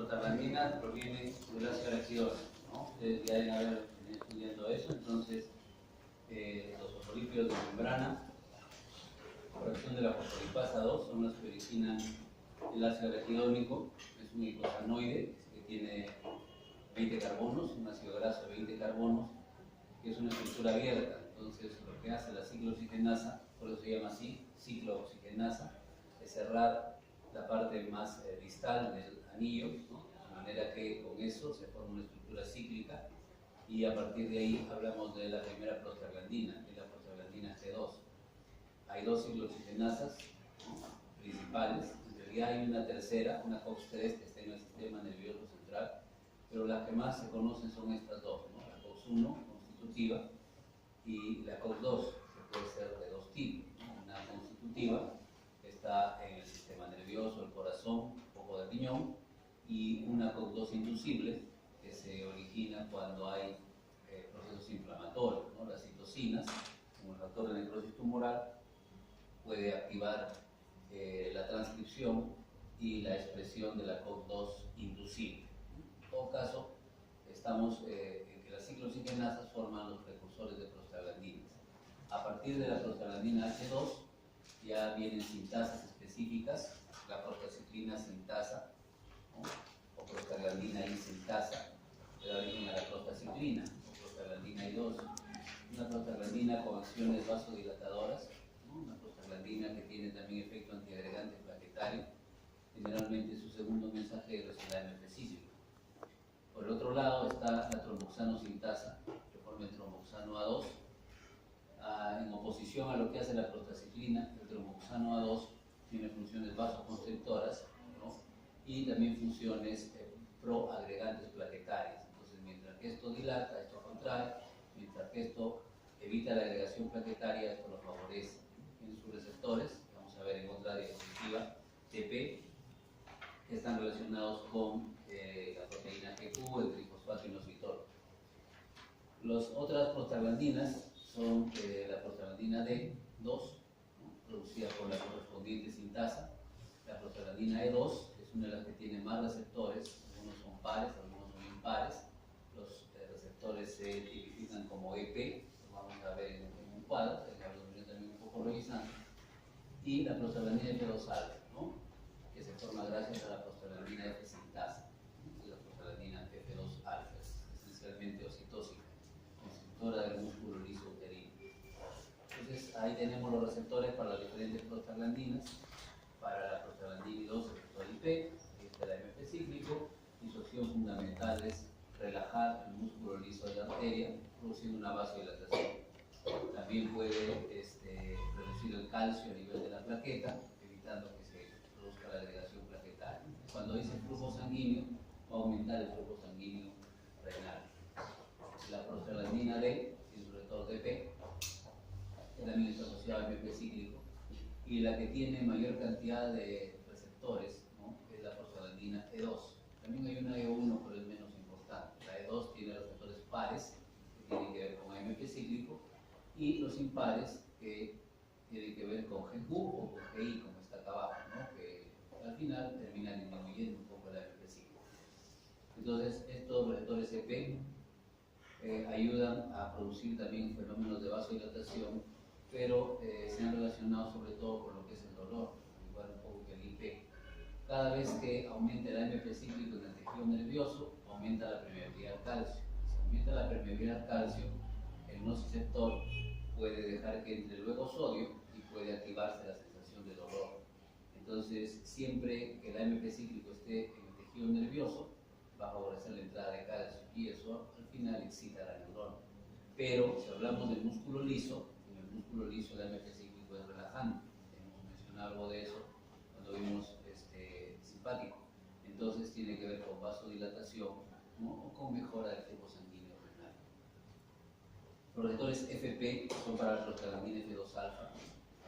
prostaglandina proviene del ácido araquidónico, ¿no? Ustedes ya deben haber venido estudiando eso. Entonces, los fosfolípidos de membrana, por acción de la fosfolipasa 2, son los que originan el ácido araquidónico. Es un icosanoide que tiene 20 carbonos, un ácido graso de 20 carbonos, que es una estructura abierta. Entonces, lo que hace la ciclooxigenasa, por eso se llama así, ciclooxigenasa, es cerrar la parte más distal del anillo, ¿no? De manera que con eso se forma una estructura cíclica, y a partir de ahí hablamos de la primera prostaglandina, que es la prostaglandina G2. Hay dos ciclooxigenasas, ¿no?, principales. En realidad hay una tercera, una COX-3, que está en el sistema nervioso central, pero las que más se conocen son estas dos, ¿no? La COX-1 constitutiva y la COX-2, que puede ser de dos tipos, ¿no? Una constitutiva, que está en el sistema nervioso, el corazón, un poco del riñón, y una COX-2 inducible, que se origina cuando hay procesos inflamatorios, ¿no? Las citocinas, como el factor de necrosis tumoral, puede activar la transcripción y la expresión de la COX-2 inducible. En todo caso, estamos en que las ciclooxigenasas forman los precursores de prostaglandinas. A partir de la prostaglandina H2 ya vienen sintasas específicas, la prostaciclina sintasa, ¿no?, o prostaglandina I sintasa, que da origen a la prostaciclina, o prostaglandina I2, una prostaglandina con acciones vasodilatadoras, ¿no?, una prostaglandina que tiene también efecto antiagregante plaquetario. Generalmente su segundo mensajero es el AMP cíclico. Por el otro lado está la tromboxano sintasa, que forma el tromboxano A2. En oposición a lo que hace la prostaciclina, el tromboxano A2 tiene funciones vasoconstrictoras, ¿no?, y también funciones proagregantes plaquetarias. Entonces, mientras que esto dilata, esto contrae; mientras que esto evita la agregación plaquetaria, esto lo favorece. Tiene sus receptores, vamos a ver en otra diapositiva, TP, que están relacionados con la proteína GQ, el trifosfato inositol. Las otras prostaglandinas son la prostaglandina D2, ¿no?, producida por la correspondiente sintasa; la prostaglandina E2, que es una de las que tiene más receptores, algunos son pares, algunos son impares. Los receptores se tipifican como EP, lo vamos a ver en un cuadro, que lo también un poco revisando. Y la prostaglandina F2 alfa, ¿no?, que se forma gracias a la prostaglandina F sintasa. La prostaglandina F2 alfa es esencialmente oxitóxica, constructora del músculo liso uterino. Entonces, ahí tenemos los receptores para las diferentes prostaglandinas. Para la prostaglandina I2, el receptor IP, este es el AMP cíclico, y su acción fundamental es relajar el músculo liso de la arteria, produciendo una vasodilatación. También puede reducir el calcio a nivel de la plaqueta, evitando que se produzca la agregación plaquetaria. Cuando dice flujo sanguíneo, va a aumentar el flujo sanguíneo renal. La prostaglandina D, que es un receptor DP, que también está asociado al MP cíclico, y la que tiene mayor cantidad de receptores, ¿no?, es la prostaglandina E2. También hay una E1, pero es menos importante. La E2 tiene receptores pares, que tienen que ver con AMP cíclico, y los impares, que tienen que ver con GQ o con GI, como está acá abajo, ¿no?, que al final terminan disminuyendo un poco el AMP cíclico. Entonces, estos receptores EP ayudan a producir también fenómenos de vasodilatación, pero se han relacionado sobre todo con lo que es el dolor, igual un poco que el IP. Cada vez que aumenta el AMP cíclico en el tejido nervioso, aumenta la permeabilidad al calcio. Si aumenta la permeabilidad al calcio, el nociceptor puede dejar que entre luego sodio y puede activarse la sensación de dolor. Entonces, siempre que el AMP cíclico esté en el tejido nervioso, va a favorecer la entrada de calcio, y eso al final excita la neurona. Pero si hablamos del músculo liso, en el músculo liso el AMP cíclico es relajante. Hemos mencionado algo de eso cuando vimos simpático. Entonces tiene que ver con vasodilatación, ¿no?, o con mejora del flujo sanguíneo renal. Los receptores FP son para la prostaglandina F2 alfa.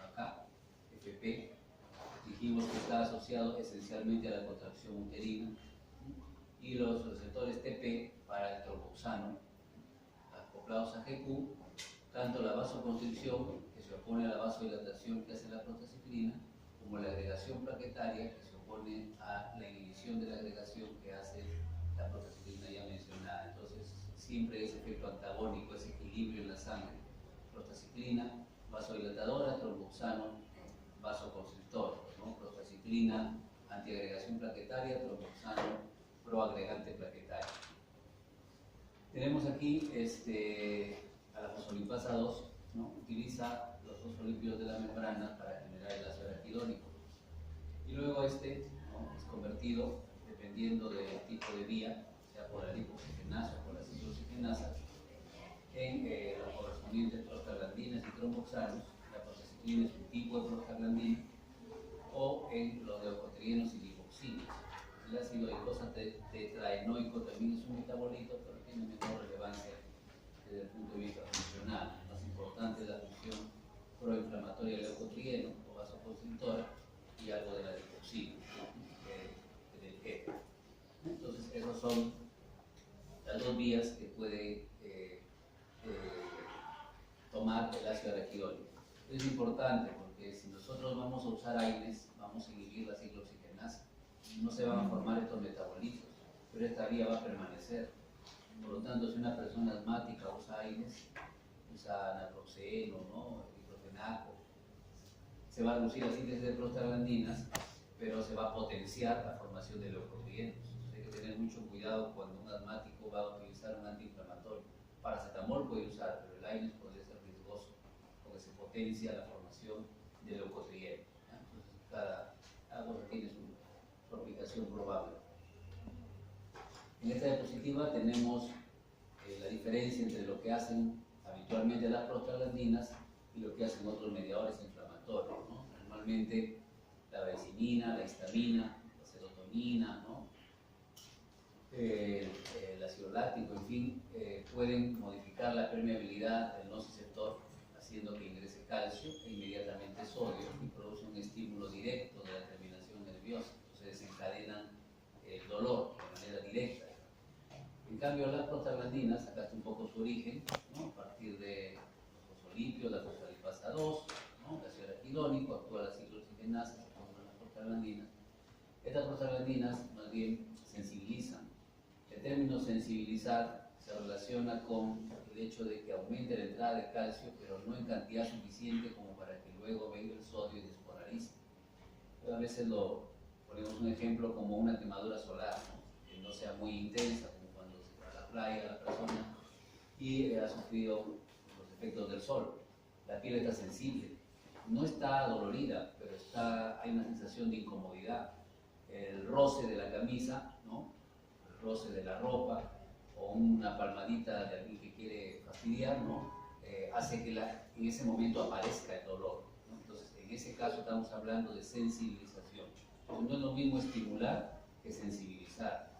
Acá, FP, dijimos que está asociado esencialmente a la contracción uterina. Y los receptores TP para el tromboxano, acoplados a GQ, tanto la vasoconstricción, que se opone a la vasodilatación que hace la prostaciclina, como la agregación plaquetaria, que se opone opone a la inhibición de la agregación que hace la prostaciclina ya mencionada. Entonces, siempre ese efecto antagónico, ese equilibrio en la sangre. Prostaciclina, vasodilatadora, tromboxano, vasoconstrictor, ¿no? Prostaciclina, antiagregación plaquetaria, tromboxano, proagregante plaquetario. Tenemos aquí a la fosfolipasa 2, ¿no? Utiliza los fosfolípidos de la membrana para generar el ácido araquidónico. Y luego ¿no? es convertido, dependiendo del tipo de vía, sea por la lipoxigenasa o por la ciclooxigenasa, en los correspondientes prostaglandinas y tromboxanos. La prostaciclina es un tipo de prostaglandina, o en los leucotrienos y lipoxinas. El ácido glucosa tetraenoico también es un metabolito, pero tiene menor relevancia desde el punto de vista funcional. Lo más importante es la función proinflamatoria del leucotrieno o vasoconstrictora y algo de la lipoxina, del EPA. Entonces, esas son las dos vías que puede tomar el ácido araquidónico. Es importante porque si nosotros vamos a usar AINES, vamos a inhibir la ciclooxigenasa. No se van a formar estos metabolitos, pero esta vía va a permanecer. Por lo tanto, si una persona asmática usa AINES, usa naproxeno, ¿no? Diclofenaco, se va a reducir la síntesis de prostaglandinas, pero se va a potenciar la formación de leucotrienos. Hay que tener mucho cuidado cuando un asmático va a utilizar un antiinflamatorio. Paracetamol puede usar, pero el AINES puede ser riesgoso, porque se potencia la formación de leucotrienos. Entonces, cada cosa tiene su aplicación probable. En esta diapositiva tenemos la diferencia entre lo que hacen habitualmente las prostaglandinas y lo que hacen otros mediadores inflamatorios, ¿no? Normalmente la bencinina, la histamina, la serotonina, ¿no? El ácido láctico, en fin, pueden modificar la permeabilidad del nociceptor, haciendo que ingrese calcio e inmediatamente sodio y produce un estímulo directo de la terminación nerviosa. Entonces desencadenan el dolor de manera directa. En cambio, las prostaglandinas, acá está un poco su origen, ¿no? A partir de los fosfolípidos, la fosfolipasa 2, ¿no? El ácido araquidónico, actúa la ciclooxigenasa, se forman las prostaglandinas. Estas prostaglandinas más bien sensibilizan. El término sensibilizar se relaciona con el hecho de que aumente la entrada de calcio, pero no en cantidad suficiente como para que luego venga el sodio y despolarice. A veces lo ponemos un ejemplo como una quemadura solar, ¿no? Que no sea muy intensa, como cuando se va a la playa la persona y ha sufrido los efectos del sol. La piel está sensible, no está dolorida, pero hay una sensación de incomodidad. El roce de la camisa, ¿no? El roce de la ropa, o una palmadita de alguien que quiere fastidiar, ¿no? Hace que en ese momento aparezca el dolor, ¿no? Entonces, en ese caso estamos hablando de sensibilización. Entonces, no es lo mismo estimular que sensibilizar.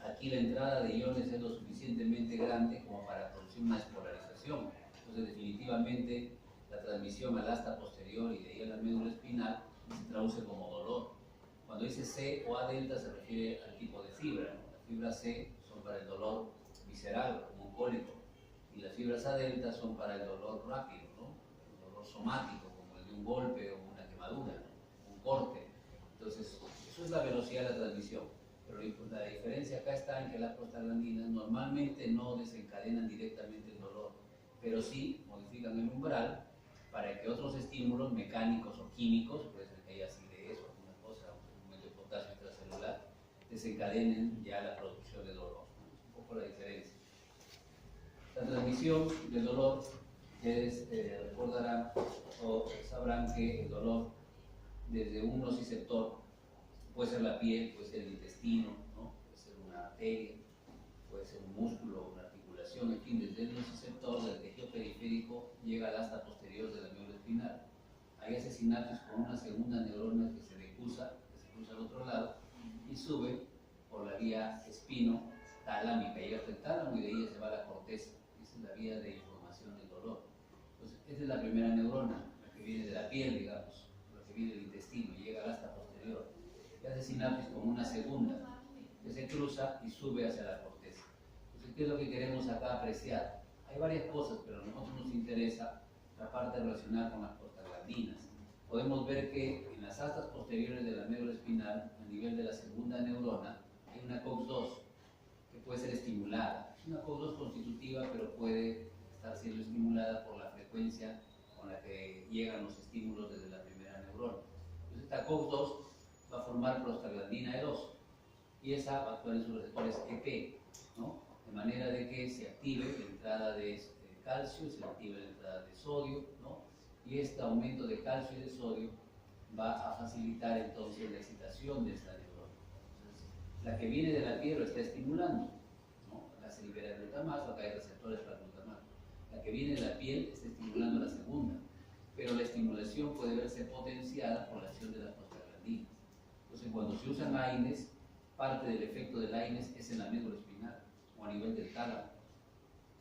Aquí la entrada de iones es lo suficientemente grande como para producir una despolarización. Entonces, definitivamente, la transmisión al asta posterior y de ahí a la médula espinal se traduce como dolor. Cuando dice C o A delta se refiere al tipo de fibra, ¿no? Las fibras C son para el dolor visceral, como un cólico, y las fibras A delta son para el dolor rápido, ¿no? El dolor somático, como el de un golpe o una quemadura, ¿no? Un corte. Entonces, eso es la velocidad de la transmisión. Pero la diferencia acá está en que las prostaglandinas normalmente no desencadenan directamente el dolor, pero sí modifican el umbral para que otros estímulos mecánicos o químicos, puede ser que haya acidez o alguna cosa, un aumento de potasio extracelular, desencadenen ya la producción de dolor. Es un poco la diferencia. La transmisión del dolor, ustedes recordarán o sabrán que el dolor desde un nociceptor puede ser la piel, puede ser el intestino, ¿no? Puede ser una arteria, puede ser un músculo, una articulación, en fin, desde el nociceptor, del tejido periférico, llega al asta posterior de la médula espinal. Ahí hace sinapsis con una segunda neurona que se cruza al otro lado y sube por la vía espino-talámica, llega hasta el tálamo y de ahí se va a la corteza. Esa es la vía de información del dolor. Entonces, esta es la primera neurona, la que viene de la piel, digamos, la que viene del intestino y llega al asta posterior. Y hace sinapsis con una segunda que se cruza y sube hacia la corteza. Entonces, ¿qué es lo que queremos acá apreciar? Hay varias cosas, pero a nosotros nos interesa la parte relacionada con las prostaglandinas. podemos ver que en las astas posteriores de la médula espinal, a nivel de la segunda neurona, hay una COX-2 que puede ser estimulada. Es una COX-2 constitutiva, pero puede estar siendo estimulada por la frecuencia con la que llegan los estímulos desde la primera neurona. Entonces esta COX-2 va a formar prostaglandina E2 y esa va a actuar en sus receptores EP, ¿no? De manera de que se active la entrada de calcio, se active la entrada de sodio, ¿no? Y este aumento de calcio y de sodio va a facilitar entonces la excitación de esta neurona. Entonces, la que viene de la piel lo está estimulando, ¿no? Acá se libera glutamato, acá hay receptores para glutamato. La que viene de la piel está estimulando la segunda, pero la estimulación puede verse potenciada por la acción de las prostaglandinas. Entonces, cuando se usan AINES, parte del efecto del AINES es en la médula espinal o a nivel del tálamo.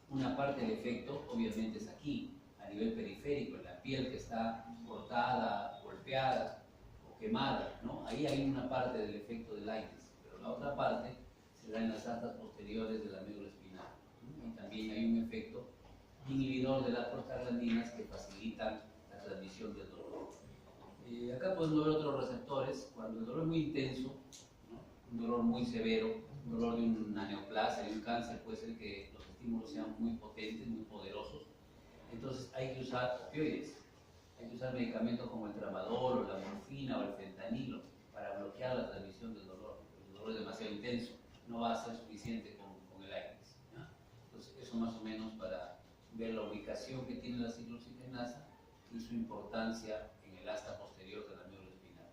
Una parte del efecto, obviamente, es aquí, a nivel periférico, en la piel que está cortada, golpeada o quemada, ¿no? Ahí hay una parte del efecto del AINES, pero la otra parte se da en las astas posteriores de la médula espinal, ¿no? Y también hay un efecto inhibidor de las prostaglandinas que facilitan la transmisión del dolor. Acá podemos ver otros receptores. Cuando el dolor es muy intenso, ¿no? Un dolor muy severo, un dolor de una neoplasia, de un cáncer, puede ser que los estímulos sean muy potentes, muy poderosos. Entonces hay que usar opioides, hay que usar medicamentos como el tramadol o la morfina o el fentanilo para bloquear la transmisión del dolor. El dolor es demasiado intenso, no va a ser suficiente con el AINES, ¿no? Entonces eso más o menos para ver la ubicación que tiene la ciclocitinasa y su importancia en el asta posterior de la médula espinal.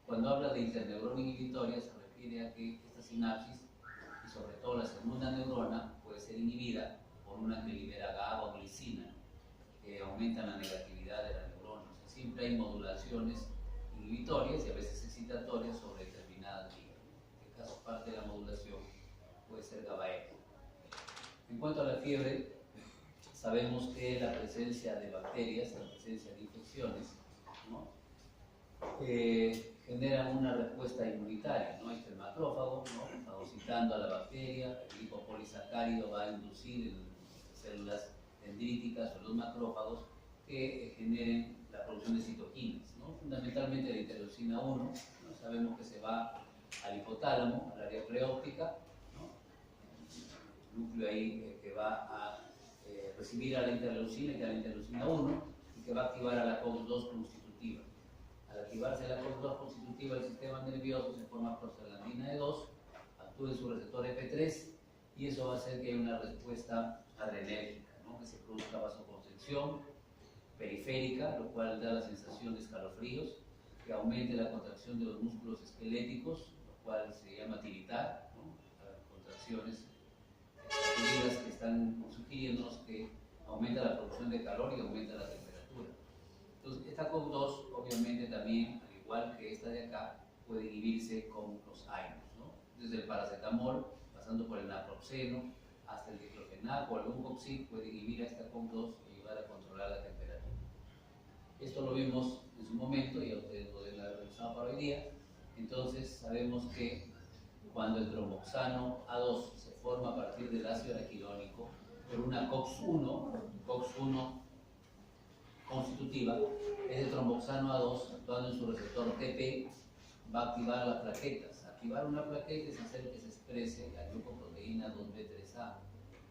Cuando habla de interneurona inhibitoria se refiere a que esta sinapsis y sobre todo la segunda neurona puede ser inhibida por una que libera GABA o glicina, que aumentan la negatividad de la neurona. O sea, siempre hay modulaciones inhibitorias y a veces excitatorias sobre determinadas vías. En este caso, parte de la modulación puede ser GABAergica. En cuanto a la fiebre, sabemos que la presencia de bacterias, la presencia de infecciones, ¿no? Generan una respuesta inmunitaria, ¿no? Este macrófago, ¿no? Fagocitando a la bacteria, el lipopolisacárido va a inducir en células dendríticas o los macrófagos que generen la producción de citoquinas, ¿no? Fundamentalmente la interleucina 1, ¿no? Sabemos que se va al hipotálamo, al área preóptica, ¿no? El núcleo ahí que va a recibir a la interleucina, que es la interleucina 1, y que va a activar a la COX-2 constitutiva. Al activarse la COX-2 constitutiva del sistema nervioso, se forma prostaglandina E2, actúa en su receptor EP3, y eso va a hacer que haya una respuesta adrenérgica, ¿no? Que se produzca vasoconstricción periférica, lo cual da la sensación de escalofríos, que aumente la contracción de los músculos esqueléticos, lo cual se llama tiritar, ¿no? Las contracciones que están sugiriéndonos que aumenta la producción de calor y aumenta la temperatura. Entonces, esta COX-2 obviamente también, al igual que esta de acá, puede inhibirse con los AINES, ¿no? Desde el paracetamol, pasando por el naproxeno, hasta el diclofenac o algún coxib puede inhibir a esta COX-2 y ayudar a controlar la temperatura. Esto lo vimos en su momento y a ustedes lo deben haber revisado para hoy día. Entonces, sabemos que cuando el tromboxano A2 se forma a partir del ácido araquidónico por una COX-1 constitutiva, ese tromboxano A2, actuando en su receptor TP, va a activar las plaquetas. Activar una plaqueta es hacer que se exprese la glucoproteína 2B3A,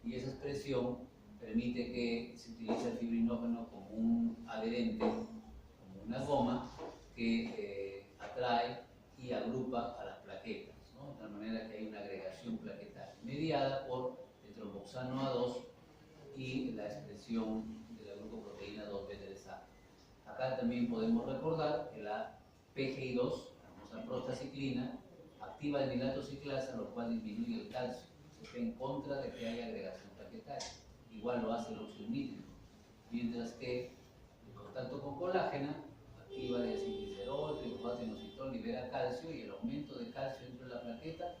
y esa expresión permite que se utilice el fibrinógeno como un adherente, como una goma que atrae y agrupa a las plaquetas, ¿no? De tal manera que hay una agregación plaquetaria mediada por el tromboxano A2 y la expresión de la glucoproteína 2B3A. Acá también podemos recordar que la PGI2, la famosa prostaciclina, activa el nitrato ciclasa, lo cual disminuye el calcio. Se está en contra de que haya agregación plaquetaria. Igual lo hace el óxido nítrico. Mientras que el contacto con colágena activa el desinglicerol, trifosfato inositol, libera calcio, y el aumento de calcio dentro de la plaqueta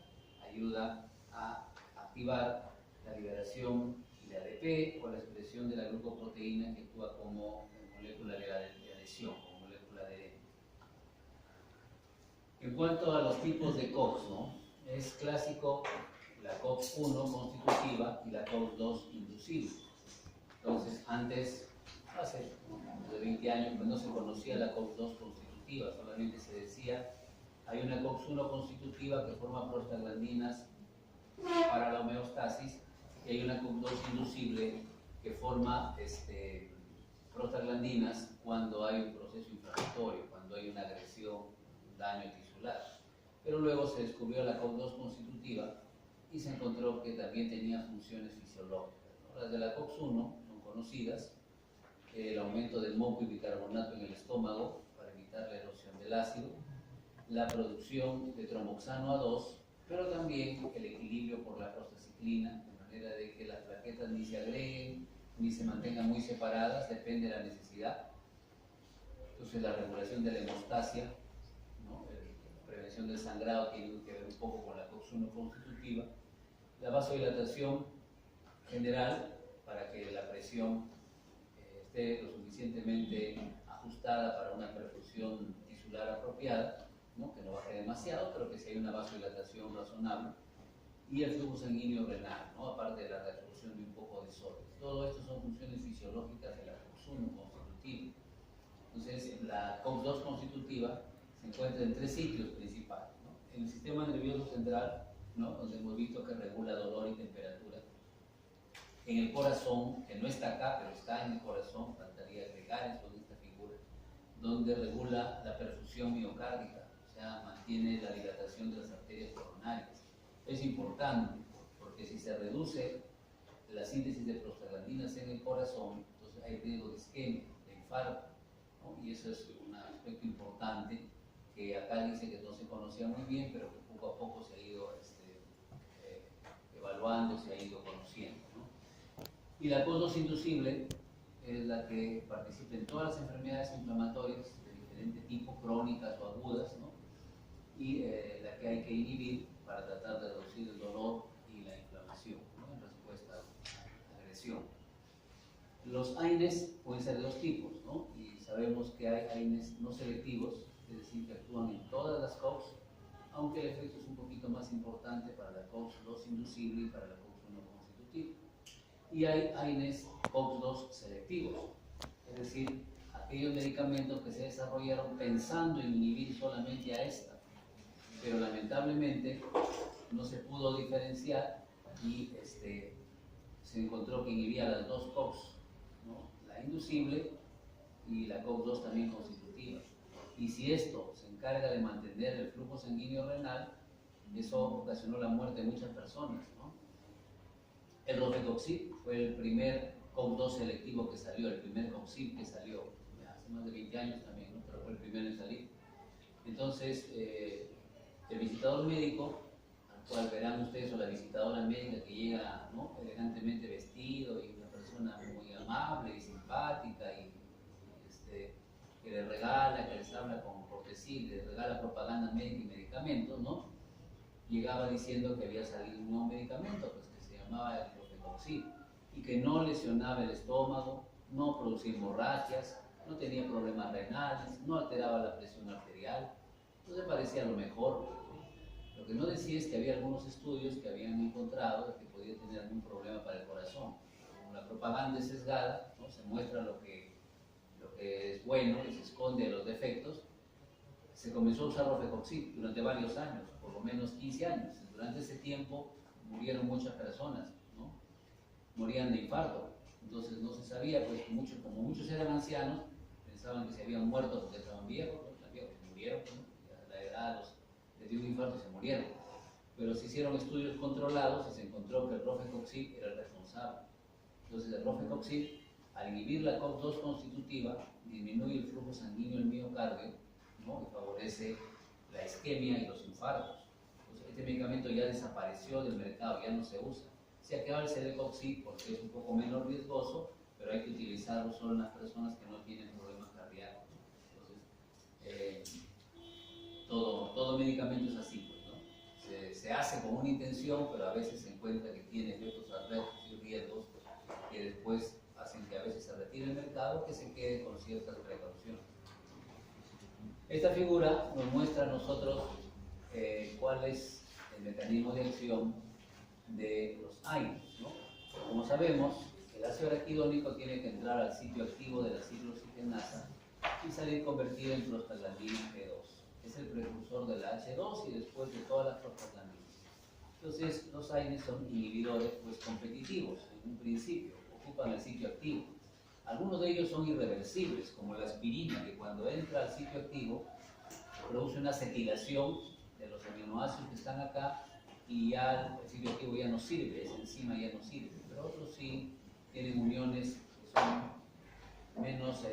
ayuda a activar la liberación de ADP o la expresión de la glucoproteína que actúa como molécula de adhesión, como molécula de adherente. En cuanto a los tipos de COX, ¿no? Es clásico la COX-1 constitutiva y la COX-2 inducible. Entonces, antes hace de 20 años, pues no se conocía la COX-2 constitutiva, solamente se decía, hay una COX-1 constitutiva que forma prostaglandinas para la homeostasis y hay una COX-2 inducible que forma prostaglandinas cuando hay un proceso inflamatorio, cuando hay una agresión, un daño tisular. Pero luego se descubrió la COX-2 constitutiva y se encontró que también tenía funciones fisiológicas, ¿no? Las de la COX-1 son conocidas, el aumento del moco y bicarbonato en el estómago para evitar la erosión del ácido, la producción de tromboxano A2, pero también el equilibrio por la prostaciclina, de manera de que las plaquetas ni se agreguen ni se mantengan muy separadas, depende de la necesidad. Entonces la regulación de la hemostasia, ¿no? La prevención del sangrado tiene que ver un poco con la COX-1 constitutiva, la vasodilatación general para que la presión esté lo suficientemente ajustada para una perfusión tisular apropiada, ¿no? Que no baje demasiado, pero que si hay una vasodilatación razonable, y el flujo sanguíneo renal, ¿no? Aparte de la reabsorción de un poco de sodio. Todo esto son funciones fisiológicas de la COX-1 constitutiva. Entonces, la COX-2 constitutiva se encuentra en 3 sitios principales, ¿no? En el sistema nervioso central, ¿no? Donde hemos visto que regula dolor y temperatura. En el corazón, que no está acá, pero está en el corazón, faltaría agregar esto en esta figura, donde regula la perfusión miocárdica, o sea, mantiene la dilatación de las arterias coronarias. Es importante, porque si se reduce la síntesis de prostaglandinas en el corazón, entonces hay riesgo de isquemia, de infarto, ¿no? Y eso es un aspecto importante que acá dice que no se conocía muy bien, pero que poco a poco se ha ido evaluando, se ha ido conociendo, ¿no? Y la COX-2 inducible es la que participa en todas las enfermedades inflamatorias de diferente tipo, crónicas o agudas, ¿no? Y la que hay que inhibir para tratar de reducir el dolor y la inflamación, ¿no? En respuesta a la agresión. Los AINES pueden ser de 2 tipos, ¿no? Y sabemos que hay AINES no selectivos, es decir, que actúan en todas las COX, aunque el efecto es un poquito más importante para la COX-2 inducible y para la COX-1 constitutiva. Y hay AINES COX-2 selectivos, es decir, aquellos medicamentos que se desarrollaron pensando en inhibir solamente a esta, pero lamentablemente no se pudo diferenciar y se encontró que inhibía las 2 COX, ¿no? La inducible y la COX-2 también constitutiva. Y si esto se encarga de mantener el flujo sanguíneo renal, eso ocasionó la muerte de muchas personas, ¿no? El rofecoxib fue el primer COX-2 selectivo que salió, el primer COXIB que salió, hace más de 20 años también, ¿no? Pero fue el primero en salir. Entonces, el visitador médico, al cual verán ustedes, o la visitadora médica que llega, ¿no? Elegantemente vestido y una persona muy amable y simpática y que le regala, que les habla con cortesía, les regala propaganda médica y medicamentos, ¿no? Llegaba diciendo que había salido un nuevo medicamento, pues que se llamaba el rofecoxib y que no lesionaba el estómago, no producía hemorragias, no tenía problemas renales, no alteraba la presión arterial. Entonces parecía lo mejor. Lo que no decía es que había algunos estudios que habían encontrado que podía tener algún problema para el corazón. Como la propaganda es sesgada, ¿no? Se muestra lo que es bueno y se esconde los defectos. Se comenzó a usar rofecoxib durante varios años, por lo menos 15 años. Durante ese tiempo murieron muchas personas, ¿no? Morían de infarto. Entonces no se sabía, pues como muchos eran ancianos, pensaban que se habían muerto porque estaban viejos, ¿no? Murieron, ¿no? A la edad les dio un infarto y se murieron. Pero se hicieron estudios controlados y se encontró que el rofecoxib era el responsable. Entonces el rofecoxib, al inhibir la COX-2 constitutiva, disminuye el flujo sanguíneo del miocardio, ¿no? Y favorece la isquemia y los infartos. Entonces, este medicamento ya desapareció del mercado, ya no se usa. Se ha quedado el celecoxib porque es un poco menos riesgoso, pero hay que utilizarlo solo en las personas que no tienen problemas cardíacos. Entonces, todo medicamento es así, pues, ¿no? Se hace con una intención, pero a veces se encuentra que tiene efectos adversos y riesgos que después hacen que a veces se retire del mercado, que se quede con ciertas precauciones. Esta figura nos muestra a nosotros cuál es el mecanismo de acción de los AINES, ¿no? Como sabemos, El ácido araquidónico tiene que entrar al sitio activo de la ciclooxigenasa y salir convertido en prostaglandina G2. Es el precursor de la H2 y después de todas las prostaglandinas. Entonces, los AINES son inhibidores pues, competitivos, en un principio, ocupan el sitio activo. Algunos de ellos son irreversibles, como la aspirina, que cuando entra al sitio activo produce una acetilación de los aminoácidos que están acá y ya el sitio activo ya no sirve, esa enzima ya no sirve. Pero otros sí tienen uniones que son menos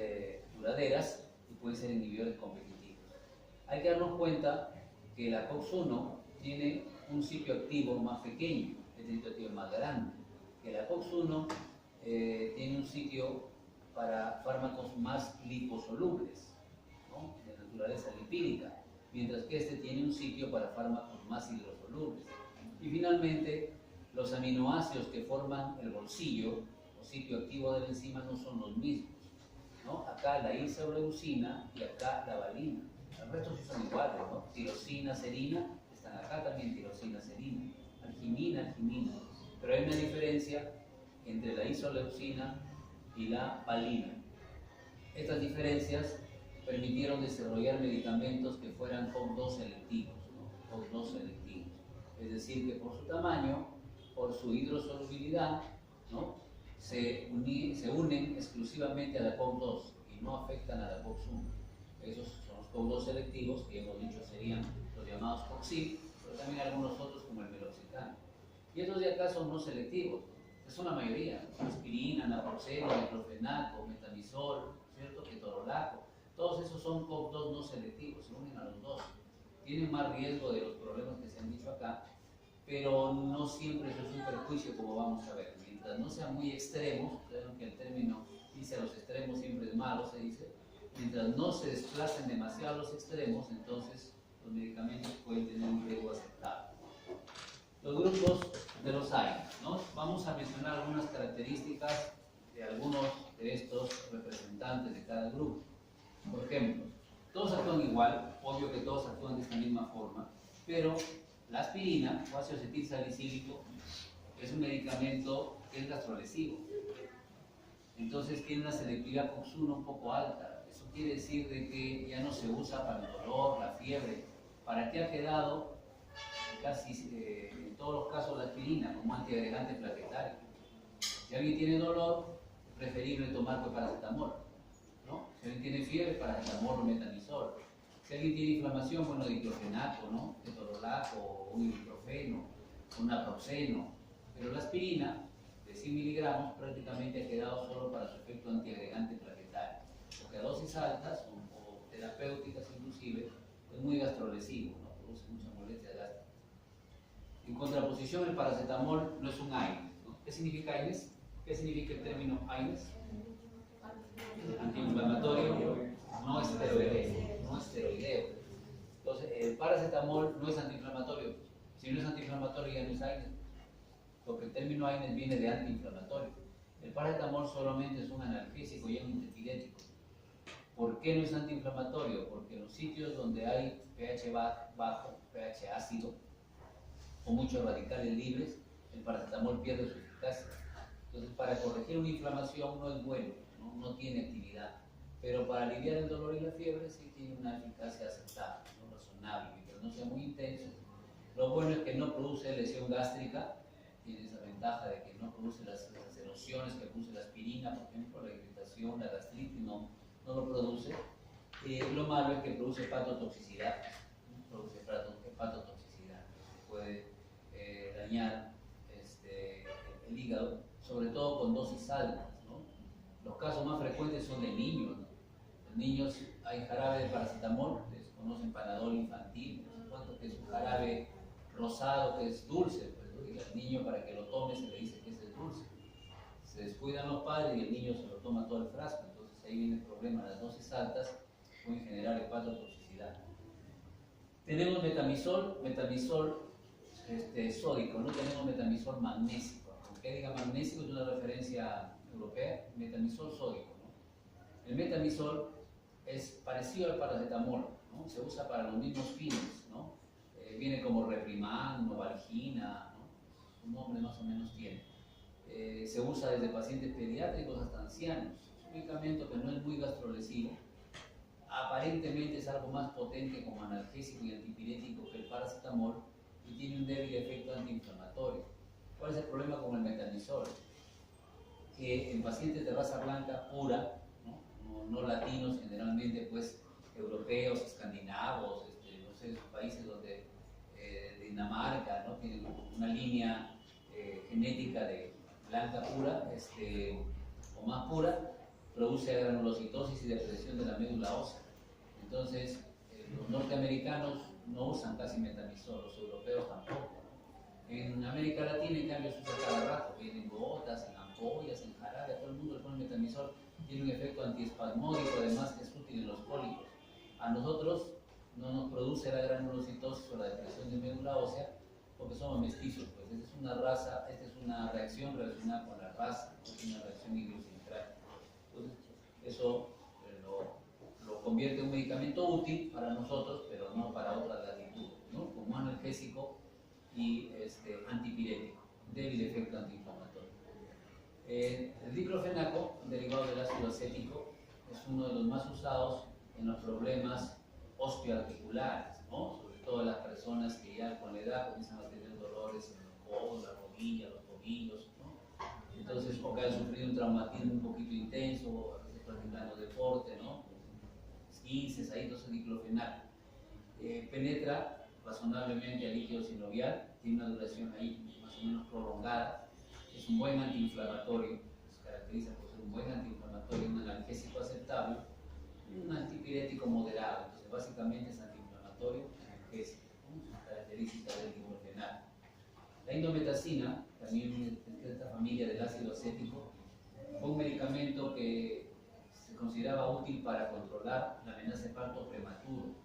duraderas y pueden ser inhibidores competitivos. Hay que darnos cuenta que la COX-1 tiene un sitio activo más pequeño, este sitio activo es más grande. Que la COX-1 tiene un sitio para fármacos más liposolubles, ¿no? De naturaleza lipídica, mientras que este tiene un sitio para fármacos más hidrosolubles. Y finalmente, los aminoácidos que forman el bolsillo o sitio activo de la enzima no son los mismos, ¿no? Acá la isoleucina y acá la valina. El resto sí son iguales, ¿no? Tirosina, serina, están acá también tirosina, serina, arginina, arginina. Pero hay una diferencia entre la isoleucina y la valina. Estas diferencias permitieron desarrollar medicamentos que fueran COX-2 selectivos, ¿no? COX-2 selectivos. Es decir, que por su tamaño, por su hidrosolubilidad, ¿no? se unen exclusivamente a la COX-2 y no afectan a la COX-1. Esos son los COX-2 selectivos, que hemos dicho serían los llamados COX-SIB, pero también algunos otros como el meloxicam. Y estos de acá son no selectivos, son la mayoría, aspirina, naproxeno, diclofenaco, metamizol, ¿cierto? Ketorolaco, todos esos son COX-2 no selectivos, se unen a los dos. Tienen más riesgo de los problemas que se han dicho acá, pero no siempre eso es un perjuicio, como vamos a ver. Mientras no sean muy extremos, creo que el término dice a los extremos siempre es malo, se dice, mientras no se desplacen demasiado los extremos, entonces los medicamentos pueden tener un riesgo aceptable. Los grupos de los AINES, ¿no? Vamos a mencionar algunas características de algunos de estos representantes de cada grupo. Por ejemplo, todos actúan igual, obvio que todos actúan de esta misma forma, pero la aspirina o ácido acetil salicílico es un medicamento que es gastrolesivo. Entonces tiene una selectividad COX-1 un poco alta. Eso quiere decir de que ya no se usa para el dolor, la fiebre. ¿Para qué ha quedado casi en todos los casos la aspirina como antiagregante plaquetario? Si alguien tiene dolor, es preferible tomar paracetamol, ¿no? Si alguien tiene fiebre, paracetamol o metamizol. Si alguien tiene inflamación, bueno, diclofenaco, ¿no? Ketorolaco, un ibuprofeno, un naproxeno. Pero la aspirina de 100 miligramos prácticamente ha quedado solo para su efecto antiagregante plaquetario, porque a dosis altas o terapéuticas inclusive es muy gastrolesivo, ¿no? Produce mucha molestia gástrica. En contraposición, el paracetamol no es un AINES, ¿no? ¿Qué significa AINES? ¿Qué significa el término AINES? Antiinflamatorio no esteroideo, no esteroideo. Entonces, el paracetamol no es antiinflamatorio. Si no es antiinflamatorio ya no es AINES, porque el término AINES viene de antiinflamatorio. El paracetamol solamente es un analgésico y un antipirético. ¿Por qué no es antiinflamatorio? Porque en los sitios donde hay pH bajo, pH ácido o muchos radicales libres, el paracetamol pierde su eficacia. Entonces, para corregir una inflamación no es bueno, no tiene actividad. Pero para aliviar el dolor y la fiebre sí tiene una eficacia aceptable, ¿no? Razonable, mientras no sea muy intenso. Lo bueno es que no produce lesión gástrica, tiene esa ventaja de que no produce las erosiones que produce la aspirina, por ejemplo, la irritación, la gastritis no lo produce. Lo malo es que produce hepatotoxicidad, hepatotoxicidad, puede dañar el hígado, sobre todo con dosis altas, ¿no? Los casos más frecuentes son de niños, ¿no? Los niños hay jarabe de paracetamol, les conocen Panadol infantil, por supuesto que es un jarabe rosado que es dulce, pues, ¿no? Y al niño para que lo tome se le dice que ese es dulce. Se descuidan los padres y el niño se lo toma todo el frasco, entonces ahí viene el problema, las dosis altas pueden generar hepatotoxicidad. Tenemos metamizol sódico, no tenemos metamizol magnésico. Aunque diga magnésico es una referencia europea, metamizol sódico, ¿no? El metamizol es parecido al paracetamol, ¿no? Se usa para los mismos fines, ¿no? Viene como Reprimán, Novalgina, ¿no? Un nombre más o menos tiene. Se usa desde pacientes pediátricos hasta ancianos. Es un medicamento que no es muy gastrolesivo. Aparentemente es algo más potente como analgésico y antipirético que el paracetamol y tiene un débil efecto antiinflamatorio. ¿Cuál es el problema con el metamizol? Que en pacientes de raza blanca pura, no latinos, generalmente pues europeos, escandinavos, no sé, países donde Dinamarca, ¿no?, tienen una línea genética de blanca pura o más pura, produce granulocitosis y depresión de la médula ósea. Entonces, los norteamericanos no usan casi metamizol, los europeos tampoco. En América Latina, en cambio, se usa cada rato, vienen gotas, en ampollas, en jarabe, a todo el mundo le pone metamizol, tiene un efecto antiespasmódico, además es útil en los cólicos. A nosotros no nos produce la granulocitosis o la depresión de médula ósea porque somos mestizos, pues esta es una reacción relacionada con la raza, es una reacción idiosincrática. Entonces, eso lo convierte en un medicamento útil para nosotros, pero no para otras latitudes, ¿no?, como analgésico y antipirético, débil efecto antiinflamatorio. El diclofenaco, derivado del ácido acético, es uno de los más usados en los problemas osteoarticulares, ¿no?, sobre todo las personas que ya con la edad comienzan a tener dolores en los codos, las rodillas, los tobillos, ¿no? Entonces, o que han sufrido un traumatismo un poquito intenso, a veces practicando deporte, ¿no?, 15, ahí, entonces diclofenaco penetra razonablemente al líquido sinovial, tiene una duración ahí más o menos prolongada, es un buen antiinflamatorio, se caracteriza por ser un buen antiinflamatorio, un analgésico aceptable, un antipirético moderado. Entonces básicamente es antiinflamatorio, analgésico, ¿no?, característica del diclofenaco. La indometacina, también de esta familia del ácido acético, fue un medicamento que se consideraba útil para controlar la amenaza de parto prematuro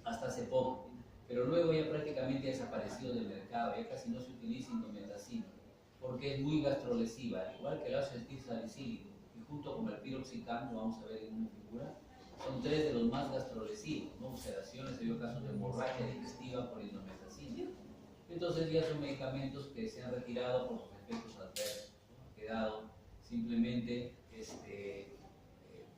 hasta hace poco, pero luego ya prácticamente ha desaparecido del mercado, ya casi no se utiliza indometacina porque es muy gastrolesiva, al igual que el ácido acetilsalicílico, y junto con el piroxicam, lo vamos a ver en una figura, son tres de los más gastrolesivos, ¿no?, ulceraciones, se vio casos de hemorragia digestiva por indometacina. Entonces ya son medicamentos que se han retirado por sus efectos adversos, ¿no?, ha quedado simplemente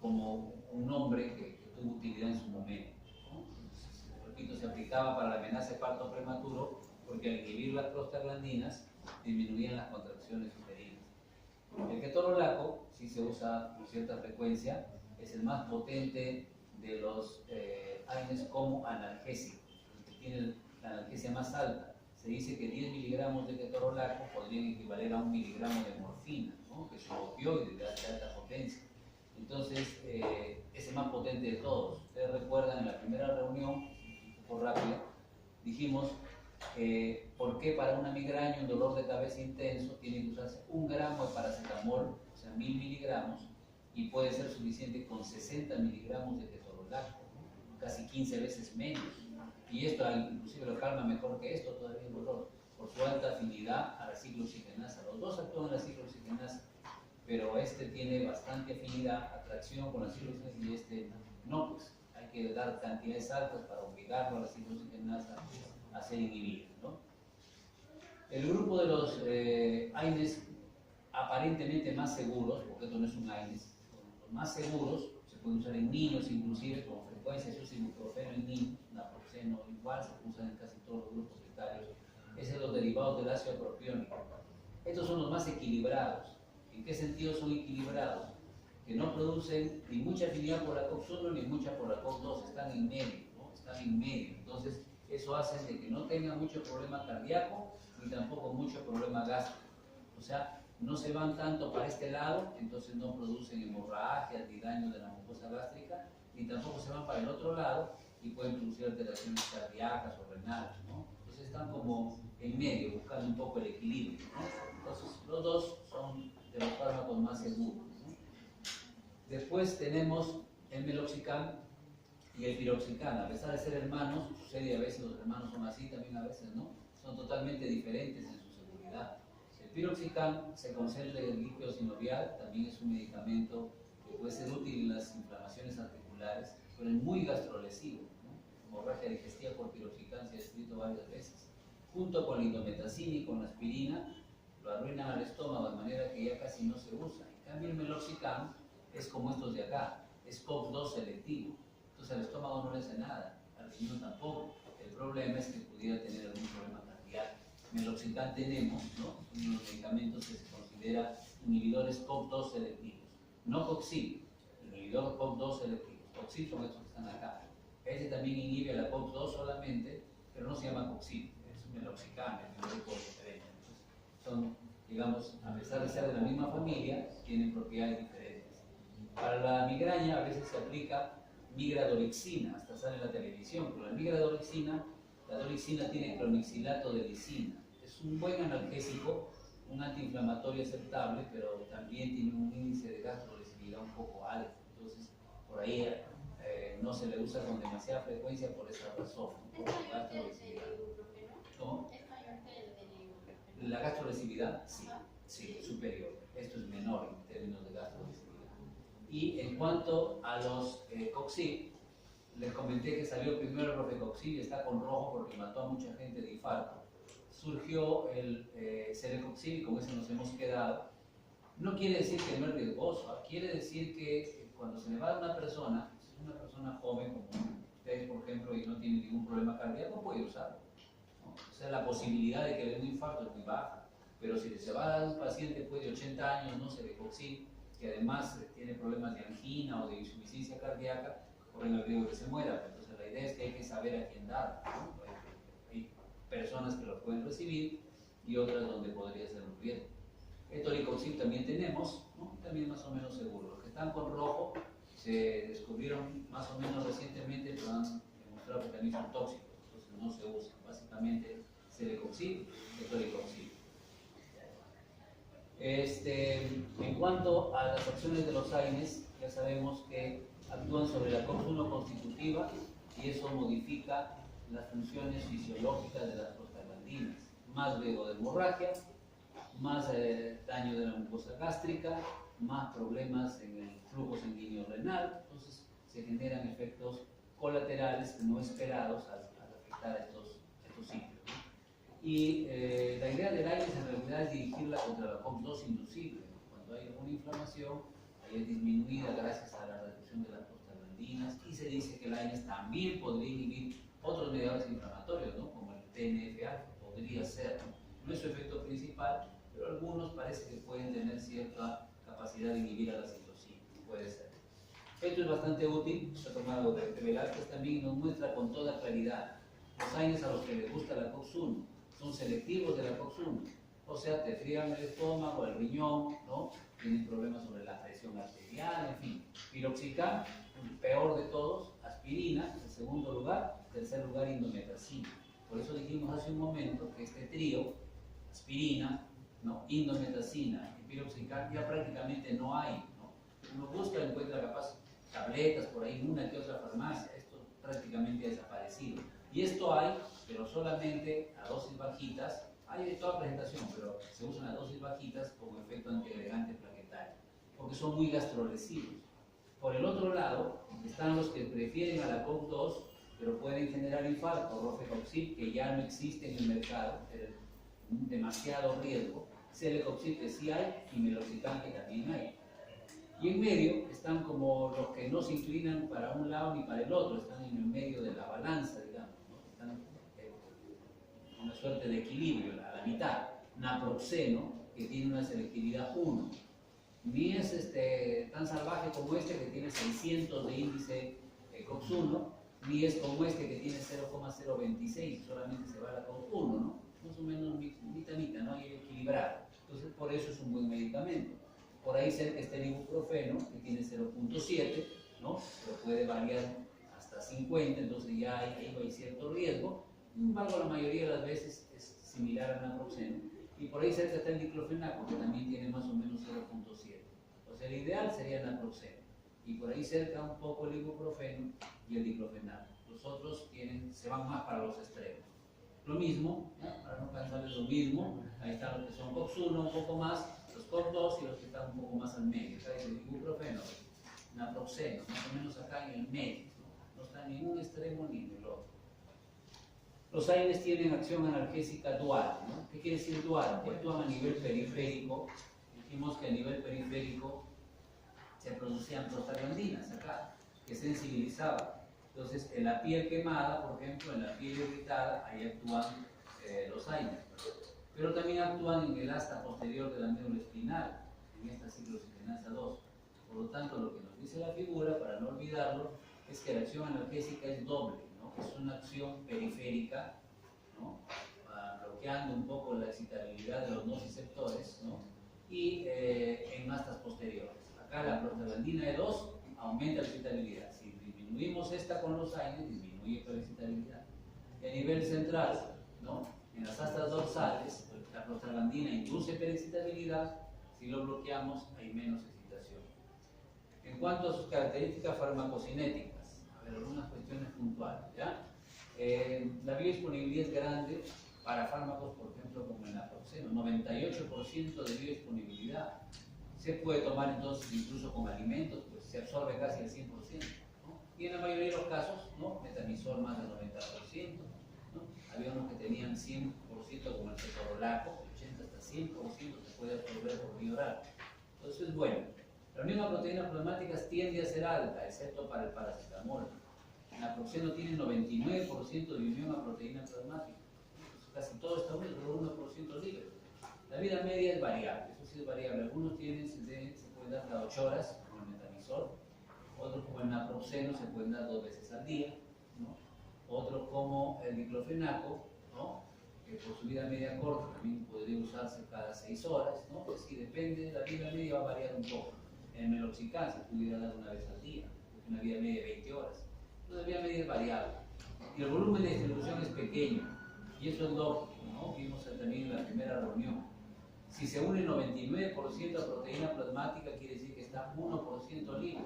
como un nombre que tuvo utilidad en su momento, ¿no? Repito, se aplicaba para la amenaza de parto prematuro porque al inhibir las prostaglandinas disminuían las contracciones uterinas. El ketorolaco sí se usa con cierta frecuencia, es el más potente de los AINES como analgésico, el que tiene la analgesia más alta. Se dice que 10 miligramos de ketorolaco podrían equivaler a 1 miligramo de morfina, ¿no?, que es un opioide de alta potencia. Entonces, es el más potente de todos. Ustedes recuerdan en la primera reunión, un poco rápida, dijimos por qué para una migraña, un dolor de cabeza intenso, tiene que usarse 1 gramo de paracetamol, o sea 1000 miligramos, y puede ser suficiente con 60 miligramos de ketorolaco, ¿no?, casi 15 veces menos. Y esto inclusive lo calma mejor que esto todavía el dolor, por su alta afinidad a la ciclooxigenasa. Los dos actúan en la ciclooxigenasa, pero tiene bastante afinidad, atracción con la ciclooxigenasa y no, pues hay que dar cantidades altas para obligarlo a la ciclooxigenasa a ser inhibido, ¿no? El grupo de los AINES aparentemente más seguros, porque esto no es un AINES, los más seguros, se pueden usar en niños inclusive, con frecuencia se usa ibuprofeno en niños, naproxeno igual, se usa en casi todos los grupos etarios, es de los derivados del ácido propiónico. Estos son los más equilibrados. ¿En qué sentido son equilibrados? Que no producen ni mucha afinidad por la COX-1 ni mucha por la COX-2, están en medio, ¿no?, están en medio. Entonces, eso hace de que no tengan mucho problema cardíaco ni tampoco mucho problema gástrico. O sea, no se van tanto para este lado, entonces no producen hemorragias ni daño de la mucosa gástrica, ni tampoco se van para el otro lado y pueden producir alteraciones cardíacas o renales, ¿no? Entonces están como en medio, buscando un poco el equilibrio, ¿no? Entonces, los dos son de los fármacos más seguros, ¿no? Después tenemos el meloxicam y el piroxicam. A pesar de ser hermanos, sucede a veces los hermanos son así, también a veces no, son totalmente diferentes en su seguridad. El piroxicam se concentra en el líquido sinovial, también es un medicamento que puede ser útil en las inflamaciones articulares, pero es muy gastrolesivo, ¿no? Hemorragia digestiva por piroxicam se ha descrito varias veces. Junto con la indometacina y con la aspirina, lo arruinan al estómago de manera que ya casi no se usa. En cambio el meloxicam es como estos de acá, es COX-2 selectivo, entonces al estómago no le hace nada, al riñón tampoco. El problema es que pudiera tener algún problema cardíaco. Meloxicam tenemos, ¿no? Son unos medicamentos que se consideran inhibidores COX-2 selectivos, no COXIB, inhibidor COX-2 selectivos. COXIB son estos que están acá. Este también inhibe a la COX-2 solamente, pero no se llama COXIB, es un meloxicam, es un grupo diferente. Entonces, son, digamos, a pesar de ser de la misma familia, tienen propiedades diferentes. Para la migraña a veces se aplica migradorexina, hasta sale en la televisión, pero la migradorexina, la dorexina tiene clonixilato de lisina. Es un buen analgésico, un antiinflamatorio aceptable, pero también tiene un índice de gastrolesividad un poco alto. Entonces, por ahí no se le usa con demasiada frecuencia por esa razón. ¿Es mayor que el del ibuprofeno? ¿Cómo? ¿Es mayor que el del ibuprofeno? La gastrolesividad, sí, sí, superior. Esto es menor en términos de gastrolesividad. Y en cuanto a los COXIB, les comenté que salió primero el Rofecoxib y está con rojo porque mató a mucha gente de infarto. Surgió el Celecoxib y con ese nos hemos quedado. No quiere decir que no es riesgoso, quiere decir que cuando se le va a una persona joven como ustedes, por ejemplo, y no tiene ningún problema cardíaco, puede usarlo, ¿no? O sea, la posibilidad de que le dé un infarto es muy baja. Pero si se va a dar un paciente después de 80 años, no Celecoxib, que además tiene problemas de angina o de insuficiencia cardíaca, corren el riesgo de que se muera. Entonces la idea es que hay que saber a quién dar, ¿no? Hay personas que lo pueden recibir y otras donde podría ser un riesgo. El toricoxib también tenemos, ¿no? También más o menos seguro. Los que están con rojo se descubrieron más o menos recientemente, pero han demostrado que también son tóxicos, entonces no se usan. Básicamente Celecoxib y toricoxib. En cuanto a las acciones de los AINES, ya sabemos que actúan sobre la COX-1 constitutiva y eso modifica las funciones fisiológicas de las prostaglandinas. Más riesgo de hemorragia, más daño de la mucosa gástrica, más problemas en el flujo sanguíneo renal. Entonces se generan efectos colaterales no esperados al afectar a estos sitios. Y la idea del AINES en realidad es dirigirla contra la COX-2 inducible. Cuando hay alguna inflamación, ahí es disminuida gracias a la reducción de las prostaglandinas, y se dice que el AINES también podría inhibir otros mediadores inflamatorios, ¿no? Como el TNF-alfa, podría ser. No es su efecto principal, pero algunos parece que pueden tener cierta capacidad de inhibir a la citocina, puede ser. Esto es bastante útil, se ha tomado de Velázquez también, nos muestra con toda claridad los AINES a los que les gusta la COX-1 son selectivos de la COX-1, o sea, te frían el estómago, el riñón, ¿no? Tienen problemas sobre la presión arterial, en fin. Piroxicam, el peor de todos, aspirina, en segundo lugar, tercer lugar, indometacina. Por eso dijimos hace un momento que este trío, aspirina, ¿no? Indometacina y piroxicam, ya prácticamente no hay, ¿no? Uno busca, encuentra capaz tabletas por ahí en una que otra farmacia, esto prácticamente ha desaparecido. Y esto hay, pero solamente a dosis bajitas. Hay de toda presentación, pero se usan a dosis bajitas como efecto antiagregante plaquetario, porque son muy gastrolesivos. Por el otro lado, están los que prefieren a la COX-2, pero pueden generar infarto, Rofecoxib, que ya no existe en el mercado, es demasiado riesgo, Celecoxib, que sí hay, y meloxicam, que también hay. Y en medio están como los que no se inclinan para un lado ni para el otro, están en el medio de la balanza, digamos, ¿no? Están en una suerte de equilibrio, a la mitad. Naproxeno, que tiene una selectividad 1. Ni es tan salvaje como este, que tiene 600 de índice COX-1, ni es como este, que tiene 0,026, solamente se va a la COX-1, ¿no? Más o menos mitad, ¿no? Hay equilibrado. Entonces, por eso es un buen medicamento. Por ahí cerca está el ibuprofeno, que tiene 0.7, ¿no? Pero puede variar hasta 50, entonces ya ahí hay cierto riesgo. Sin embargo, la mayoría de las veces es similar al naproxeno. Y por ahí cerca está el diclofenaco, que también tiene más o menos 0.7. O sea, el ideal sería el naproxeno. Y por ahí cerca un poco el ibuprofeno y el diclofenaco. Los otros se van más para los extremos. Lo mismo, ¿no? Para no cansarles, lo mismo. Ahí están los que son COX-1 un poco más, los COX-2 y los que están un poco más al medio. Acá es el ibuprofeno, naproxeno, más o menos acá en el medio. No está ni en un extremo ni en el otro. Los AINES tienen acción analgésica dual, ¿no? ¿Qué quiere decir dual? Que actúan a nivel periférico. Dijimos que a nivel periférico se producían prostaglandinas acá, que sensibilizaban. Entonces, en la piel quemada, por ejemplo, en la piel irritada, ahí actúan los AINES. Pero también actúan en el asta posterior de la médula espinal, en esta ciclociclinasa 2. Por lo tanto, lo que nos dice la figura, para no olvidarlo, es que la acción analgésica es doble, ¿no? Es una acción periférica, ¿no? Bloqueando un poco la excitabilidad de los nociceptores, ¿no? Y en astas posteriores. Acá la prostaglandina E2 aumenta la excitabilidad. Si disminuimos esta con los AINES, disminuye la excitabilidad. Y a nivel central, ¿no? En las astas dorsales, la prostaglandina induce perexcitabilidad. Si lo bloqueamos, hay menos excitación. En cuanto a sus características farmacocinéticas, a ver, algunas cuestiones puntuales, ¿ya? La biodisponibilidad es grande para fármacos, por ejemplo, como el naproxeno, 98% de biodisponibilidad. Se puede tomar entonces incluso con alimentos, pues se absorbe casi al 100%, ¿no? Y en la mayoría de los casos, ¿no? Metamizol más del 90%, ¿no? Había unos que tenían 100% como el cetorolaco, 80 hasta 100% se puede absorber por vía oral. Entonces, bueno, la unión a proteínas plasmáticas tiende a ser alta, excepto para el paracetamol. El naproxeno tiene 99% de unión a proteína plasmática. Entonces, casi todo está unido, pero 1% libre. La vida media es variable, eso sí es variable. Algunos tienen, se pueden dar cada 8 horas, como el metamizol. Otros, como el naproxeno, se pueden dar 2 veces al día, ¿no? Otros, como el diclofenaco, ¿no? Que por su vida media corta también podría usarse cada 6 horas, ¿no? Es decir, depende, la vida media va a variar un poco. En el meloxicam se pudiera dar 1 vez al día, porque una vida media de 20 horas. Entonces la vida media es variable. Y el volumen de distribución es pequeño, y eso es lógico, ¿no? Vimos también en la primera reunión. Si se une 99% a proteína plasmática, quiere decir que está 1% libre.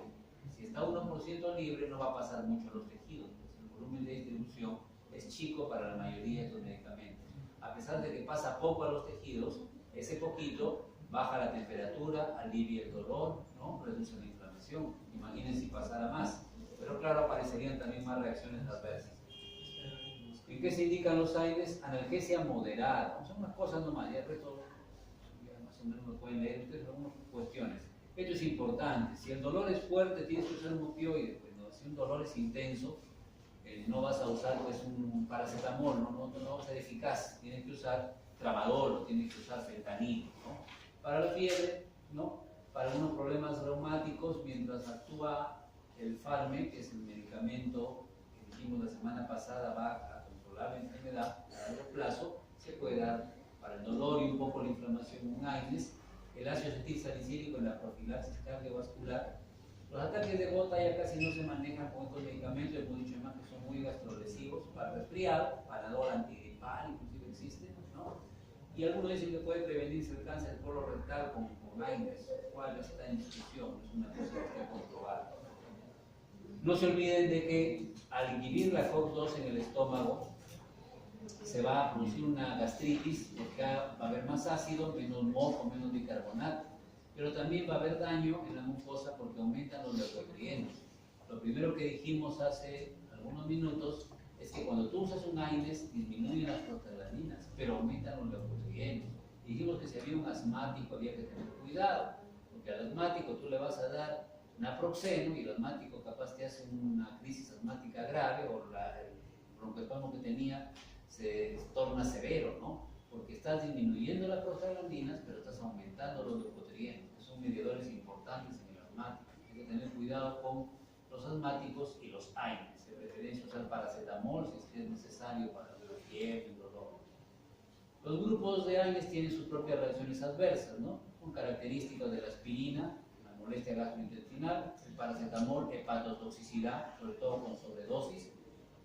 Si está 1% libre, no va a pasar mucho a los tejidos, pues el volumen de distribución es chico para la mayoría de estos medicamentos. A pesar de que pasa poco a los tejidos, ese poquito baja la temperatura, alivia el dolor, ¿no? Reduce la inflamación. Imaginen si pasara más. Pero claro, aparecerían también más reacciones adversas. ¿En qué se indican los AINES? Analgesia moderada. Son unas cosas nomás, ya el resto ya más o menos lo pueden leer ustedes, algunas cuestiones. Esto es importante. Si el dolor es fuerte, tienes que usar un opioide. Pues, ¿no? Si un dolor es intenso, no vas a usar pues, un paracetamol, no va a ser eficaz. Tienes que usar tramadol o tienes que usar fentanilo, ¿no? Para la fiebre, ¿no? Para algunos problemas reumáticos, mientras actúa el Farme, que es el medicamento que dijimos la semana pasada, va a controlar la enfermedad a largo plazo, se puede dar para el dolor y un poco la inflamación un AINES. El ácido acetil salicílico en la profilaxis cardiovascular. Los ataques de gota ya casi no se manejan con estos medicamentos, hemos dicho más que son muy gastrolesivos, para resfriado, Panadol antigripal, inclusive existe, ¿no? Y algunos dicen que puede prevenirse el cáncer del colo rectal con AINES, cual está en discusión, es una cosa que está comprobada. No se olviden de que al inhibir la COX-2 en el estómago, se va a producir una gastritis, porque va a haber más ácido, menos moco, menos bicarbonato. Pero también va a haber daño en la mucosa porque aumentan los leucotrienos. Lo primero que dijimos hace algunos minutos es que cuando tú usas un AINES disminuyen las prostaglandinas, pero aumentan los leucotrienos. Dijimos que si había un asmático había que tener cuidado, porque al asmático tú le vas a dar naproxeno y el asmático capaz te hace una crisis asmática grave o el broncoespasmo que tenía se torna severo, ¿no? Porque estás disminuyendo las prostaglandinas, pero estás aumentando los leucotrienos, que son mediadores importantes en el asmático. Hay que tener cuidado con los asmáticos y los AINES. De preferencia usar paracetamol si es necesario para la fiebre y el dolor. Los grupos de AINES tienen sus propias reacciones adversas, ¿no? Son características de la aspirina, la molestia gastrointestinal, el paracetamol, hepatotoxicidad, sobre todo con sobredosis.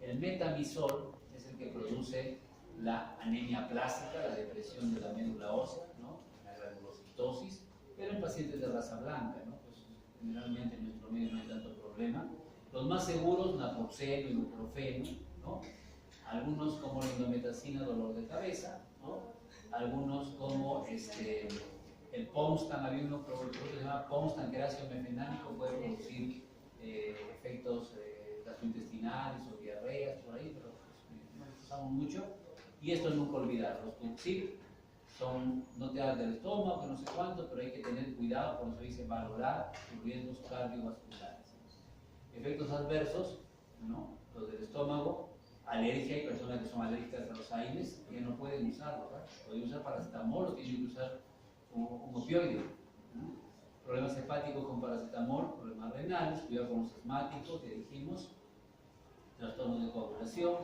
El metamizol es el que produce la anemia plástica, la depresión de la médula ósea, ¿no? La granulocitosis, pero en pacientes de raza blanca, ¿no? Pues generalmente en nuestro medio no hay tanto problema. Los más seguros, naproxeno, ibuprofeno, ¿no? Algunos como la indometacina, dolor de cabeza, ¿no? Algunos como el Ponstan, había uno que se llama Ponstan, que era ácido mefenámico, puede producir efectos gastrointestinales o diarreas por ahí, pero pues, usamos mucho, y esto nunca olvidar, los Tuxip no te dan del estómago, no sé cuánto, pero hay que tener cuidado, por eso dice valorar sus riesgos cardiovasculares. Efectos adversos, ¿no? Los del estómago, alergia, hay personas que son alérgicas a los AINES que no pueden usarlo, ¿verdad? Pueden usar paracetamol o tienen que usar un opioide, ¿no? Problemas hepáticos con paracetamol, problemas renales, cuidado con los asmáticos, que dijimos, trastornos de coagulación,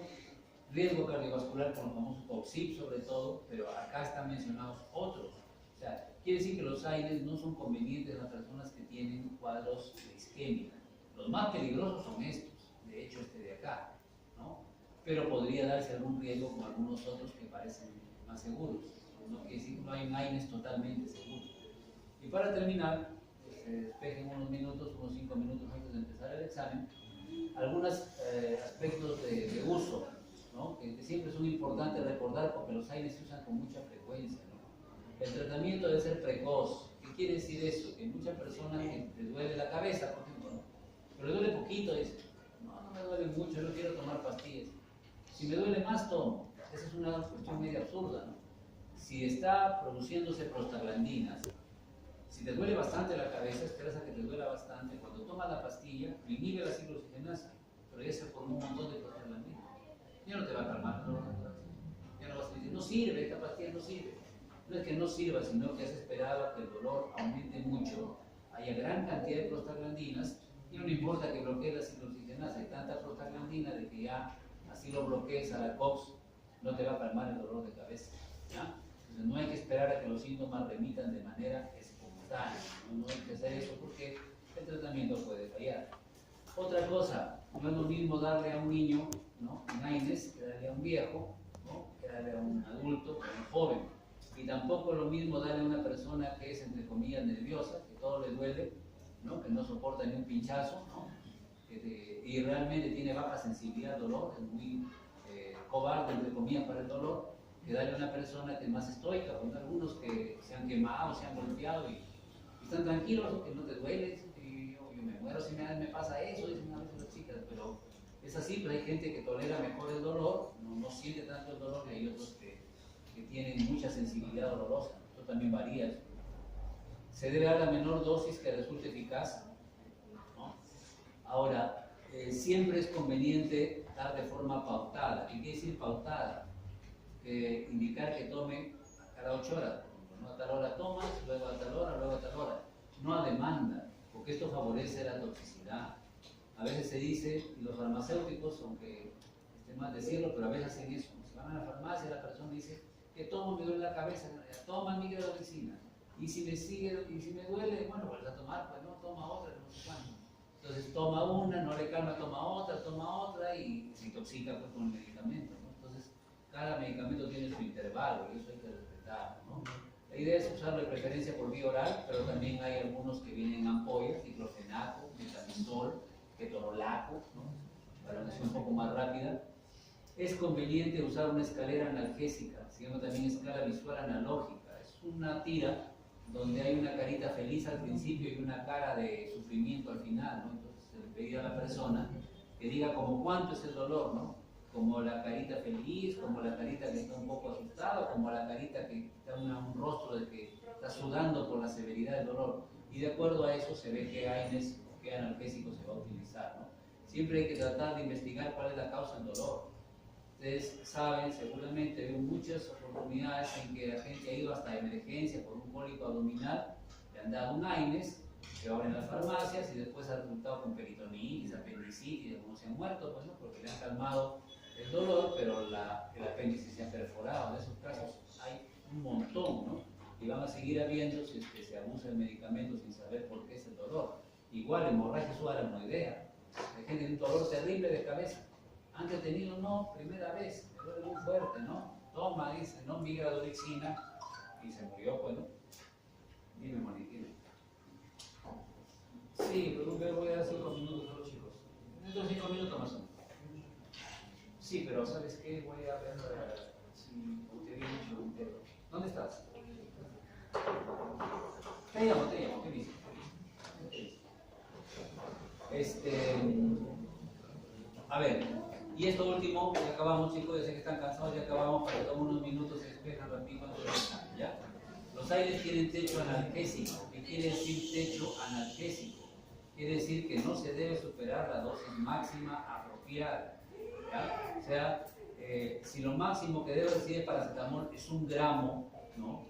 riesgo cardiovascular con los famosos TOXIP sobre todo, pero acá están mencionados otros. O sea, quiere decir que los AINES no son convenientes en las personas que tienen cuadros de isquemia. Los más peligrosos son estos, de hecho este de acá, ¿no? Pero podría darse algún riesgo con algunos otros que parecen más seguros. No quiere decir que no hay un AINES totalmente seguro. Y para terminar, se despejen unos minutos, unos 5 minutos antes de empezar el examen, algunos aspectos de uso, ¿no? que siempre son importantes recordar porque los AINES se usan con mucha frecuencia, ¿no? El tratamiento debe ser precoz. ¿Qué quiere decir eso? Que muchas personas que les duele la cabeza, por ejemplo, ¿no? Pero le duele poquito, dice, no me duele mucho, no quiero tomar pastillas. Si me duele más, tomo. Esa es una cuestión medio absurda, ¿no? Si está produciéndose prostaglandinas, si te duele bastante la cabeza, esperas a que te duela bastante. Cuando tomas la pastilla, inhibe la ciclooxigenasa, pero ya se formó un montón de prostaglandinas. Ya no te va a calmar, ¿no? Ya no vas a decir, no sirve, esta pastilla no sirve. No es que no sirva, sino que has esperado a que el dolor aumente mucho, haya gran cantidad de prostaglandinas, y no le importa que bloquee la ciclooxigenasa, hay tanta prostaglandina de que ya así lo bloquees a la COX, no te va a calmar el dolor de cabeza, ¿ya? Entonces no hay que esperar a que los síntomas remitan de manera espontánea, no hay que hacer eso porque el tratamiento puede fallar. Otra cosa, no es lo mismo darle a un niño, ¿no?, un AINES que darle a un viejo, ¿no?, que darle a un adulto, que a un joven. Y tampoco es lo mismo darle a una persona que es, entre comillas, nerviosa, que todo le duele, ¿no?, que no soporta ni un pinchazo, ¿no?, y realmente tiene baja sensibilidad al dolor, es muy cobarde, entre comillas, para el dolor, que darle a una persona que es más estoica, con algunos que se han quemado, se han golpeado y están tranquilos, que no te duele, y yo me muero si me pasa eso, dicen a veces las chicas, pero es así, pero hay gente que tolera mejor el dolor, no siente tanto el dolor, y hay otros que tienen mucha sensibilidad dolorosa, esto también varía. Se debe dar la menor dosis que resulte eficaz, ¿no? Ahora, siempre es conveniente dar de forma pautada. ¿Qué quiere decir pautada? Indicar que tome a cada 8 horas, ¿no? A tal hora tomas, luego a tal hora, luego a tal hora. No a demanda, porque esto favorece la toxicidad. A veces se dice, y los farmacéuticos, aunque esté mal decirlo, pero a veces hacen eso. Si van a la farmacia, la persona dice que tomo, me duele la cabeza, toma migradorexina. Y si me duele, bueno, vuelves a tomar, pues no, toma otra, no sé cuándo. Entonces toma una, no le calma, toma otra y se intoxica pues, con el medicamento, ¿no? Entonces cada medicamento tiene su intervalo y eso hay que respetar, ¿no? La idea es usarlo de preferencia por vía oral, pero también hay algunos que vienen en ampollas, diclofenaco, metamizol, ketorolaco, ¿no?, para una acción un poco más rápida. Es conveniente usar una escalera analgésica, se llama también escala visual analógica. Es una tira donde hay una carita feliz al principio y una cara de sufrimiento al final, ¿no? Entonces se le pedía a la persona que diga como cuánto es el dolor, ¿no? Como la carita feliz, como la carita que está un poco asustada, como la carita que da un rostro de que está sudando por la severidad del dolor. Y de acuerdo a eso se ve qué AINES o qué analgésico se va a utilizar, ¿no? Siempre hay que tratar de investigar cuál es la causa del dolor. Ustedes saben, seguramente, veo muchas oportunidades en que la gente ha ido hasta emergencia por un cólico abdominal, le han dado un AINES, que ahora en las farmacias, y después ha resultado con peritonitis, apendicitis, algunos se han muerto, pues, ¿no?, porque le han calmado el dolor, pero el apéndice se ha perforado. En esos casos hay un montón, ¿no? Y van a seguir habiendo si es que se abusa del medicamento sin saber por qué es el dolor. Igual, hemorragia subaracnoidea. Hay gente con un dolor terrible de cabeza. Antes tenido, no, primera vez, me duele muy fuerte, ¿no? Toma, dice, no, migradorexina, y se murió, pues, ¿no? Dime, Monique, dime. Sí, pero voy a dar 5 minutos a los chicos. Dentro de 5 minutos más o menos. Sí, pero ¿sabes qué? Voy a ver si usted viene mucho entero. ¿Dónde estás? Te llamo, ¿qué dices? A ver, Y esto último, ya acabamos chicos, ya sé que están cansados, ya acabamos, para que tomen unos minutos, se despejan rapidito antes de empezar, ¿ya? Los aires tienen techo analgésico. ¿Qué quiere decir techo analgésico? Quiere decir que no se debe superar la dosis máxima apropiada, ¿ya? O sea, si lo máximo que debe recibir paracetamol es 1 gramo, ¿no?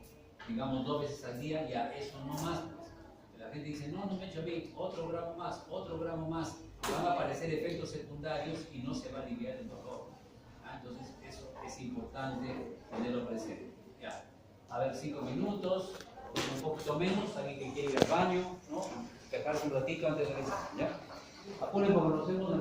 Digamos 2 veces al día, ya eso no más. Pues. La gente dice, no me he hecho bien, otro gramo más, van a aparecer efectos secundarios y no se va a aliviar el dolor. ¿Ah? Entonces eso es importante tenerlo presente. Ya. A ver, 5 minutos, un poquito menos, alguien que quiere ir al baño, ¿no? Dejarse un ratito antes de regresar, ¿ya? Apuren porque nos hemos